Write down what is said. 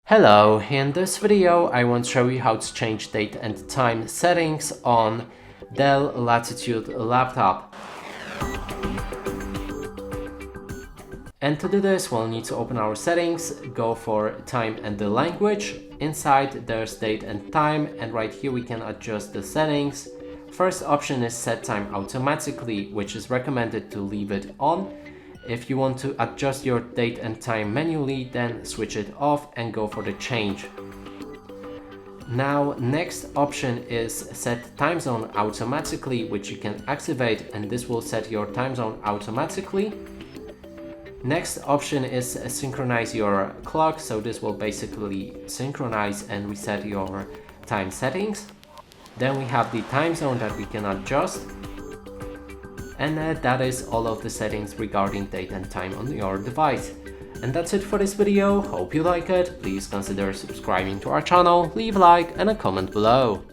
Hello, in this video I want to show you how to change date and time settings on Dell Latitude laptop. And to do this, we'll need to open our settings, go for time and the language. Inside there's date and time, and right here we can adjust the settings. First option is set time automatically, which is recommended to leave it on. If you want to adjust your date and time manually, then switch it off and go for the change. Now, next option is set time zone automatically, which you can activate, and this will set your time zone automatically. Next option is synchronize your clock, so this will basically synchronize and reset your time settings. Then we have the time zone that we can adjust. And that is all of the settings regarding date and time on your device. And that's it for this video. Hope you like it. Please consider subscribing to our channel, leave a like and a comment below.